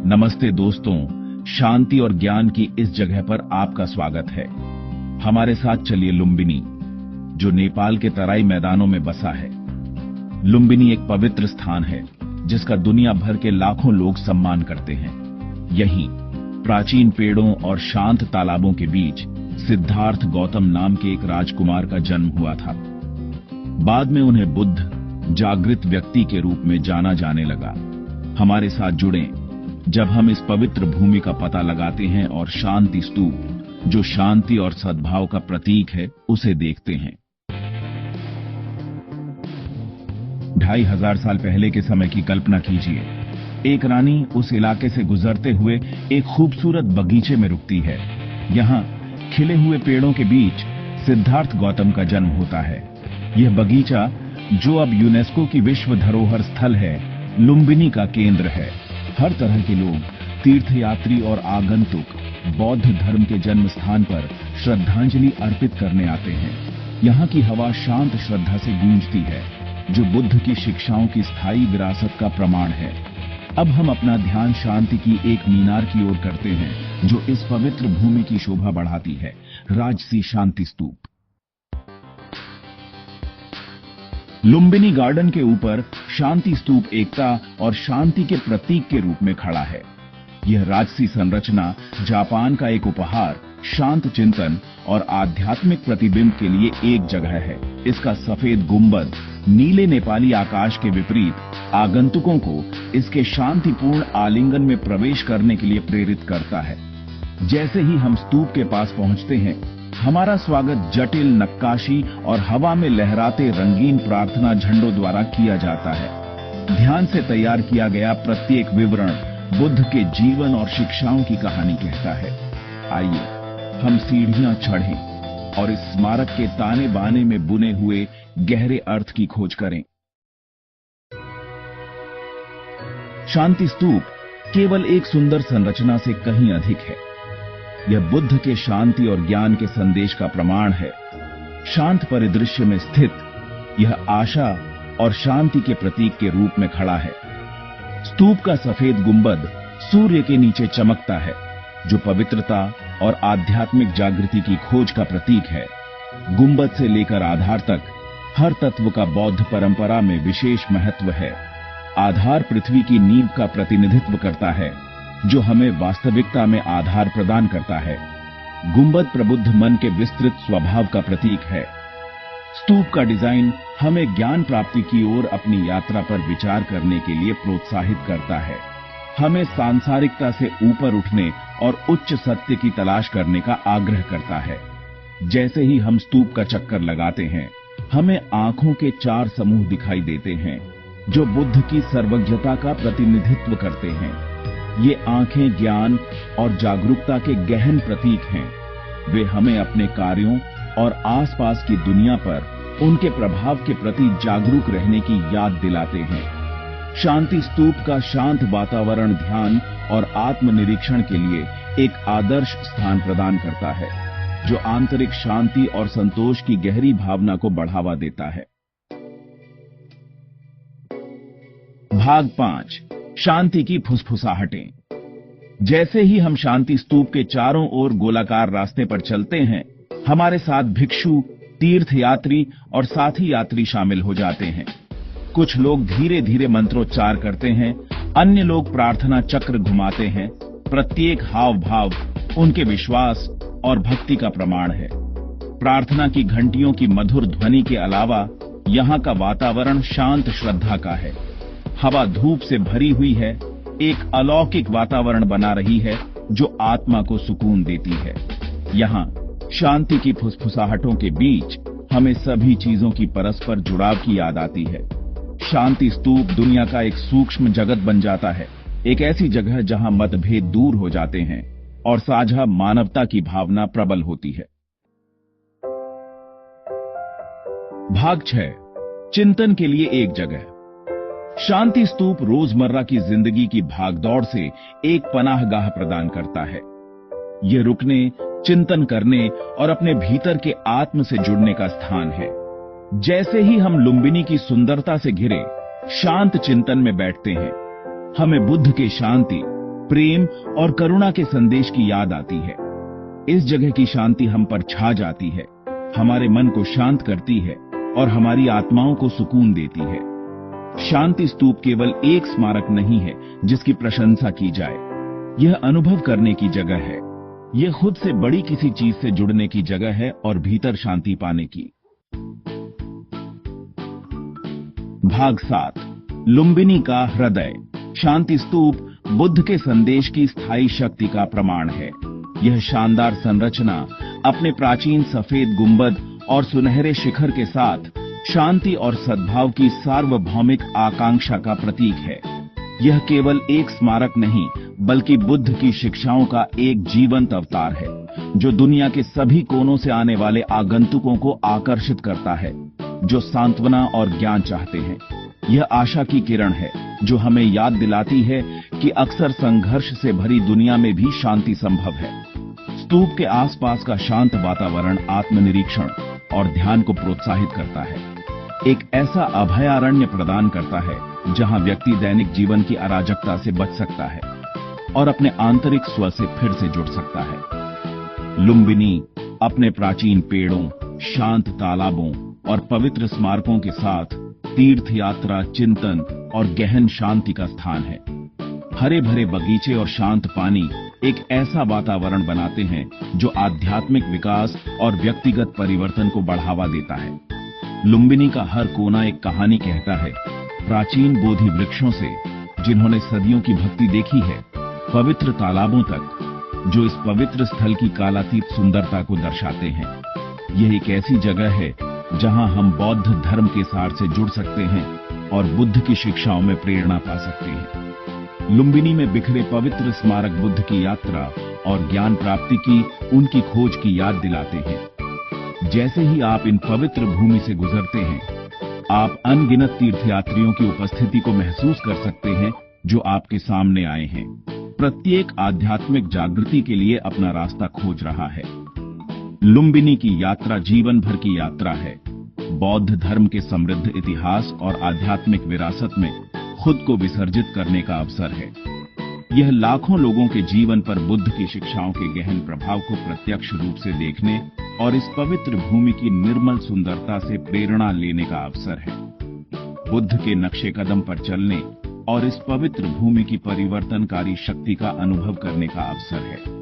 नमस्ते दोस्तों, शांति और ज्ञान की इस जगह पर आपका स्वागत है। हमारे साथ चलिए लुम्बिनी, जो नेपाल के तराई मैदानों में बसा है। लुम्बिनी एक पवित्र स्थान है जिसका दुनिया भर के लाखों लोग सम्मान करते हैं। यहीं प्राचीन पेड़ों और शांत तालाबों के बीच सिद्धार्थ गौतम नाम के एक राजकुमार का जन्म हुआ था। बाद में उन्हें बुद्ध, जागृत व्यक्ति के रूप में जाना जाने लगा। हमारे साथ जुड़ें जब हम इस पवित्र भूमि का पता लगाते हैं और शांति स्तूप, जो शांति और सद्भाव का प्रतीक है, उसे देखते हैं। 2500 साल पहले के समय की कल्पना कीजिए। एक रानी उस इलाके से गुजरते हुए एक खूबसूरत बगीचे में रुकती है। यहाँ खिले हुए पेड़ों के बीच सिद्धार्थ गौतम का जन्म होता है। यह बगीचा, जो अब यूनेस्को की विश्व धरोहर स्थल है, लुम्बिनी का केंद्र है। हर तरह के लोग, तीर्थयात्री और आगंतुक बौद्ध धर्म के जन्म स्थान पर श्रद्धांजलि अर्पित करने आते हैं। यहाँ की हवा शांत श्रद्धा से गूंजती है, जो बुद्ध की शिक्षाओं की स्थायी विरासत का प्रमाण है। अब हम अपना ध्यान शांति की एक मीनार की ओर करते हैं, जो इस पवित्र भूमि की शोभा बढ़ाती है, राजसी शांति स्तूप। लुम्बिनी गार्डन के ऊपर शांति स्तूप एकता और शांति के प्रतीक के रूप में खड़ा है। यह राजसी संरचना जापान का एक उपहार, शांत चिंतन और आध्यात्मिक प्रतिबिंब के लिए एक जगह है। इसका सफेद गुंबद नीले नेपाली आकाश के विपरीत आगंतुकों को इसके शांतिपूर्ण आलिंगन में प्रवेश करने के लिए प्रेरित करता है। जैसे ही हम स्तूप के पास पहुंचते हैं, हमारा स्वागत जटिल नक्काशी और हवा में लहराते रंगीन प्रार्थना झंडों द्वारा किया जाता है। ध्यान से तैयार किया गया प्रत्येक विवरण बुद्ध के जीवन और शिक्षाओं की कहानी कहता है। आइए हम सीढ़ियां चढ़ें और इस स्मारक के ताने बाने में बुने हुए गहरे अर्थ की खोज करें। शांति स्तूप केवल एक सुंदर संरचना से कहीं अधिक है। यह बुद्ध के शांति और ज्ञान के संदेश का प्रमाण है। शांत परिदृश्य में स्थित यह आशा और शांति के प्रतीक के रूप में खड़ा है। स्तूप का सफेद गुंबद सूर्य के नीचे चमकता है, जो पवित्रता और आध्यात्मिक जागृति की खोज का प्रतीक है। गुंबद से लेकर आधार तक हर तत्व का बौद्ध परंपरा में विशेष महत्व है। आधार पृथ्वी की नींव का प्रतिनिधित्व करता है, जो हमें वास्तविकता में आधार प्रदान करता है। गुंबद प्रबुद्ध मन के विस्तृत स्वभाव का प्रतीक है। स्तूप का डिजाइन हमें ज्ञान प्राप्ति की ओर अपनी यात्रा पर विचार करने के लिए प्रोत्साहित करता है। हमें सांसारिकता से ऊपर उठने और उच्च सत्य की तलाश करने का आग्रह करता है। जैसे ही हम स्तूप का चक्कर लगाते हैं, हमें आंखों के 4 समूह दिखाई देते हैं, जो बुद्ध की सर्वज्ञता का प्रतिनिधित्व करते हैं। ये आंखें ज्ञान और जागरूकता के गहन प्रतीक हैं। वे हमें अपने कार्यों और आसपास की दुनिया पर उनके प्रभाव के प्रति जागरूक रहने की याद दिलाते हैं। शांति स्तूप का शांत वातावरण ध्यान और आत्मनिरीक्षण के लिए एक आदर्श स्थान प्रदान करता है, जो आंतरिक शांति और संतोष की गहरी भावना को बढ़ावा देता है। भाग 5, शांति की फुसफुसाहटें। जैसे ही हम शांति स्तूप के चारों ओर गोलाकार रास्ते पर चलते हैं, हमारे साथ भिक्षु, तीर्थयात्री और साथी यात्री शामिल हो जाते हैं। कुछ लोग धीरे धीरे मंत्रोच्चार करते हैं, अन्य लोग प्रार्थना चक्र घुमाते हैं। प्रत्येक हाव भाव उनके विश्वास और भक्ति का प्रमाण है। प्रार्थना की घंटियों की मधुर ध्वनि के अलावा यहाँ का वातावरण शांत श्रद्धा का है। हवा धूप से भरी हुई है, एक अलौकिक वातावरण बना रही है, जो आत्मा को सुकून देती है। यहाँ शांति की फुसफुसाहटों के बीच हमें सभी चीजों की परस्पर जुड़ाव की याद आती है। शांति स्तूप दुनिया का एक सूक्ष्म जगत बन जाता है, एक ऐसी जगह जहां मतभेद दूर हो जाते हैं और साझा मानवता की भावना प्रबल होती है। भाग 6, चिंतन के लिए एक जगह। शांति स्तूप रोजमर्रा की जिंदगी की भागदौड़ से एक पनाहगाह प्रदान करता है। यह रुकने, चिंतन करने और अपने भीतर के आत्म से जुड़ने का स्थान है। जैसे ही हम लुम्बिनी की सुंदरता से घिरे शांत चिंतन में बैठते हैं, हमें बुद्ध के शांति, प्रेम और करुणा के संदेश की याद आती है। इस जगह की शांति हम पर छा जाती है, हमारे मन को शांत करती है और हमारी आत्माओं को सुकून देती है। शांति स्तूप केवल एक स्मारक नहीं है जिसकी प्रशंसा की जाए, यह अनुभव करने की जगह है। यह खुद से बड़ी किसी चीज से जुड़ने की जगह है और भीतर शांति पाने की। भाग 7, लुम्बिनी का हृदय। शांति स्तूप बुद्ध के संदेश की स्थायी शक्ति का प्रमाण है। यह शानदार संरचना अपने प्राचीन सफेद गुंबद और सुनहरे शिखर के साथ शांति और सद्भाव की सार्वभौमिक आकांक्षा का प्रतीक है। यह केवल एक स्मारक नहीं बल्कि बुद्ध की शिक्षाओं का एक जीवंत अवतार है, जो दुनिया के सभी कोनों से आने वाले आगंतुकों को आकर्षित करता है, जो सांत्वना और ज्ञान चाहते हैं। यह आशा की किरण है जो हमें याद दिलाती है कि अक्सर संघर्ष से भरी दुनिया में भी शांति संभव है। स्तूप के आसपास का शांत वातावरण आत्मनिरीक्षण और ध्यान को प्रोत्साहित करता है। एक ऐसा अभयारण्य प्रदान करता है जहां व्यक्ति दैनिक जीवन की अराजकता से बच सकता है और अपने आंतरिक स्व से फिर से जुड़ सकता है। लुम्बिनी अपने प्राचीन पेड़ों, शांत तालाबों और पवित्र स्मारकों के साथ तीर्थ यात्रा, चिंतन और गहन शांति का स्थान है। हरे भरे बगीचे और शांत पानी एक ऐसा वातावरण बनाते हैं जो आध्यात्मिक विकास और व्यक्तिगत परिवर्तन को बढ़ावा देता है। लुम्बिनी का हर कोना एक कहानी कहता है, प्राचीन बोधि वृक्षों से जिन्होंने सदियों की भक्ति देखी है, पवित्र तालाबों तक जो इस पवित्र स्थल की कालातीत सुंदरता को दर्शाते हैं। यह एक ऐसी जगह है जहां हम बौद्ध धर्म के सार से जुड़ सकते हैं और बुद्ध की शिक्षाओं में प्रेरणा पा सकते हैं। लुम्बिनी में बिखरे पवित्र स्मारक बुद्ध की यात्रा और ज्ञान प्राप्ति की उनकी खोज की याद दिलाते हैं। जैसे ही आप इन पवित्र भूमि से गुजरते हैं, आप अनगिनत तीर्थयात्रियों की उपस्थिति को महसूस कर सकते हैं जो आपके सामने आए हैं। प्रत्येक आध्यात्मिक जागृति के लिए अपना रास्ता खोज रहा है। लुम्बिनी की यात्रा जीवन भर की यात्रा है। बौद्ध धर्म के समृद्ध इतिहास और आध्यात्मिक विरासत में खुद को विसर्जित करने का अवसर है। यह लाखों लोगों के जीवन पर बुद्ध की शिक्षाओं के गहन प्रभाव को प्रत्यक्ष रूप से देखने और इस पवित्र भूमि की निर्मल सुंदरता से प्रेरणा लेने का अवसर है। बुद्ध के नक्शे कदम पर चलने और इस पवित्र भूमि की परिवर्तनकारी शक्ति का अनुभव करने का अवसर है।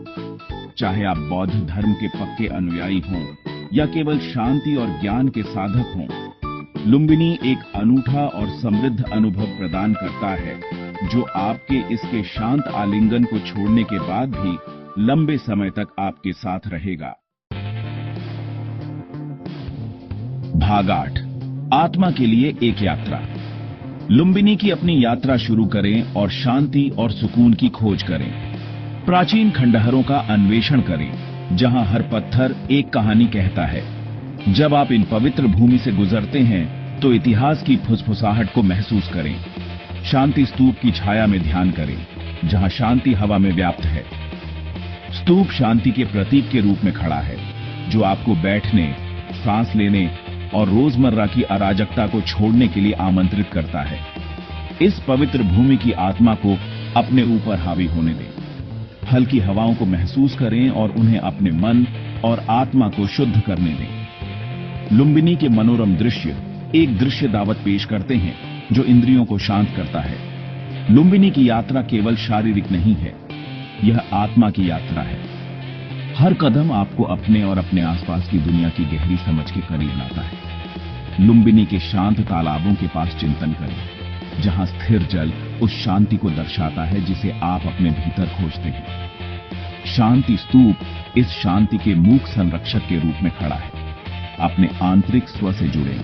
चाहे आप बौद्ध धर्म के पक्के अनुयायी हों या केवल शांति और ज्ञान के साधक हों, लुम्बिनी एक अनूठा और समृद्ध अनुभव प्रदान करता है जो आपके इसके शांत आलिंगन को छोड़ने के बाद भी लंबे समय तक आपके साथ रहेगा। भाग 8, आत्मा के लिए एक यात्रा। लुम्बिनी की अपनी यात्रा शुरू करें और शांति और सुकून की खोज करें। प्राचीन खंडहरों का अन्वेषण करें जहां हर पत्थर एक कहानी कहता है। जब आप इन पवित्र भूमि से गुजरते हैं तो इतिहास की फुसफुसाहट को महसूस करें। शांति स्तूप की छाया में ध्यान करें जहां शांति हवा में व्याप्त है। स्तूप शांति के प्रतीक के रूप में खड़ा है जो आपको बैठने, सांस लेने और रोजमर्रा की अराजकता को छोड़ने के लिए आमंत्रित करता है। इस पवित्र भूमि की आत्मा को अपने ऊपर हावी होने दें। हल्की हवाओं को महसूस करें और उन्हें अपने मन और आत्मा को शुद्ध करने दें। लुम्बिनी के मनोरम दृश्य एक दृश्य दावत पेश करते हैं जो इंद्रियों को शांत करता है। लुम्बिनी की यात्रा केवल शारीरिक नहीं है, यह आत्मा की यात्रा है। हर कदम आपको अपने और अपने आसपास की दुनिया की गहरी समझ के करीब लाता है। लुम्बिनी के शांत तालाबों के पास चिंतन करें जहां स्थिर जल उस शांति को दर्शाता है जिसे आप अपने भीतर खोजते हैं। शांति स्तूप इस शांति के मूक संरक्षक के रूप में खड़ा है। अपने आंतरिक स्व से जुड़ें,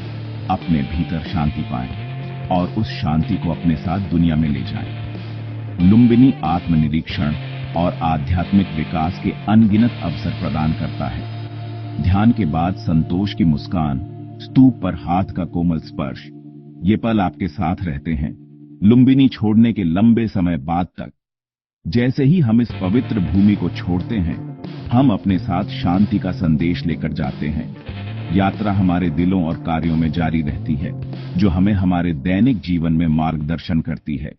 अपने भीतर शांति पाएं और उस शांति को अपने साथ दुनिया में ले जाएं। लुम्बिनी आत्मनिरीक्षण और आध्यात्मिक विकास के अनगिनत अवसर प्रदान करता है। ध्यान के बाद संतोष की मुस्कान, स्तूप पर हाथ का कोमल स्पर्श, ये पल आपके साथ रहते हैं लुम्बिनी छोड़ने के लंबे समय बाद तक। जैसे ही हम इस पवित्र भूमि को छोड़ते हैं, हम अपने साथ शांति का संदेश लेकर जाते हैं। यात्रा हमारे दिलों और कार्यों में जारी रहती है, जो हमें हमारे दैनिक जीवन में मार्गदर्शन करती है।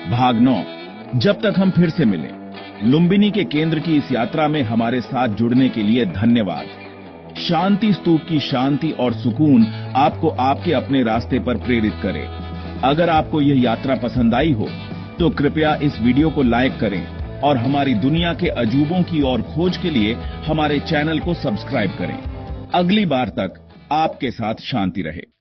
भाग 9। जब तक हम फिर से मिलें। लुम्बिनी के केंद्र की इस यात्रा में हमारे साथ जुड़ने के लिए धन्यवाद। शांति स्तूप की शांति और सुकून आपको आपके अपने रास्ते पर प्रेरित करे। अगर आपको यह यात्रा पसंद आई हो तो कृपया इस वीडियो को लाइक करें और हमारी दुनिया के अजूबों की ओर खोज के लिए हमारे चैनल को सब्सक्राइब करें। अगली बार तक आपके साथ शांति रहे।